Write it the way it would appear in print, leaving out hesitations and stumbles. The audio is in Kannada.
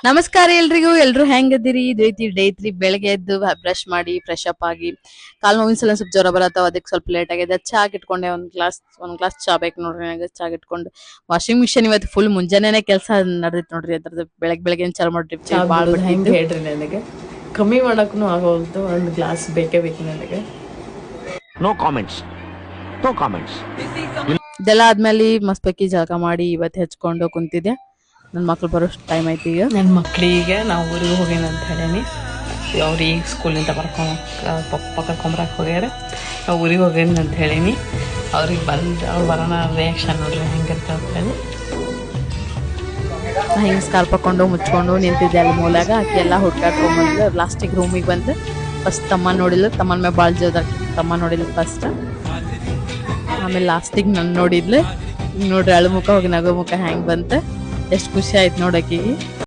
ನಮಸ್ಕಾರ ಎಲ್ರಿಗೂ. ಎಲ್ರು ಹೆಂಗದಿರಿ? ಇದೈತಿ ಡೇ 3. ಬೆಳಗ್ಗೆ ಎದ್ದು ಬ್ರಷ್ ಮಾಡಿ ಫ್ರೆಶ್ ಅಪ್ ಆಗಿ ಕಾಲ್ ನೋವಿನ ಸಲ ಸ್ವಲ್ಪ ಜ್ವರ ಬರತ್ತಾವ. ಅದಕ್ಕೆ ಸ್ವಲ್ಪ ಲೇಟ್ ಆಗಿದೆ. ಚಾ ಇಟ್ಕೊಂಡೆ, ಒಂದ್ ಗ್ಲಾಸ್ ಚಾ ಬೇಕು ನೋಡ್ರಿ ನನಗೆ. ಚಾ ಇಟ್ಕೊಂಡು ವಾಷಿಂಗ್ ಮಿಷಿನ್ ಇವತ್ತು ಫುಲ್ ಮುಂಜಾನೆನೆ ಕೆಲಸ ನಡೆದಿತ್ತು ನೋಡ್ರಿ. ಅದ್ರದ್ದು ಬೆಳಗ್ಗೆ ಚಾಲು ಮಾಡಿ ಚಾ ಭಾಳ ಹೆಂಗೆ ಹೇಳ್ರಿ ನನಗೆ ಕಮ್ಮಿ ಮಾಡಕ್ಕೂ ಆಗೋಲ್ತು. ಒಂದು ಗ್ಲಾಸ್ ಬೇಕೇ ಬೇಕು ನನಗೆ. No comments, no comments. ಇದೆಲ್ಲ ಆದ್ಮೇಲೆ ಮಸ್ತ್ ಬೇಕಿ ಜಳಕ ಮಾಡಿ ಇವತ್ತು ಹೆಚ್ಕೊಂಡು ಕುಂತಿದ್ದೆ. ನನ್ನ ಮಕ್ಳು ಬರೋ ಟೈಮ್ ಐತಿ ಈಗ. ನನ್ನ ಮಕ್ಕಳಿಗೆ ನಾವು ಊರಿಗೆ ಹೋಗೇನ ಅಂತ ಹೇಳೀನಿ. ಅವ್ರು ಈಗ ಸ್ಕೂಲಿಂದ ಪಪ್ಪ ಕರ್ಕೊಂಬರಕ್ಕೆ ಹೋಗ್ಯಾರ. ನಾವು ಊರಿಗೆ ಹೋಗೇನಿ ಅಂತ ಹೇಳೀನಿ. ಅವ್ರಿಗೆ ಅವ್ರು ಬರೋಣ ರಿಯಾಕ್ಷನ್ ನೋಡ್ರಿ ಹೆಂಗಿರ್ತ ಅಂತ ಹೇಳಿ. ನಾ ಹಿಂಗೆ ಸ್ಕಾರ್ಪ್ ಹಾಕೊಂಡು ಮುಚ್ಕೊಂಡು ನಿಂತಿದ್ದೆ ಅಲ್ಲಿ ಮೂಲಾಗ. ಆಕೆ ಎಲ್ಲ ಹುಡ್ಕಾಡ್ಕೊಂಡ್ಬಂದು ಲಾಸ್ಟಿಗೆ ರೂಮಿಗೆ ಬಂದು ಫಸ್ಟ್ ತಮ್ಮ ನೋಡಿದ್ಲು. ತಮ್ಮನ ಮೇಲೆ ಭಾಳ ಜೋದಾಕಿ ತಮ್ಮ ನೋಡಿದ್ಲು ಫಸ್ಟ್. ಆಮೇಲೆ ಲಾಸ್ಟಿಗೆ ನನ್ನ ನೋಡಿದ್ಲು. ಈಗ ನೋಡ್ರಿ ಅಳು ಮುಖ ಹೋಗಿ ನಗು ಮುಖ ಹೆಂಗೆ ಬಂತು. ಎಷ್ಟು ಖುಷಿ ಆಯ್ತು ನೋಡೋಕಿಗೆ.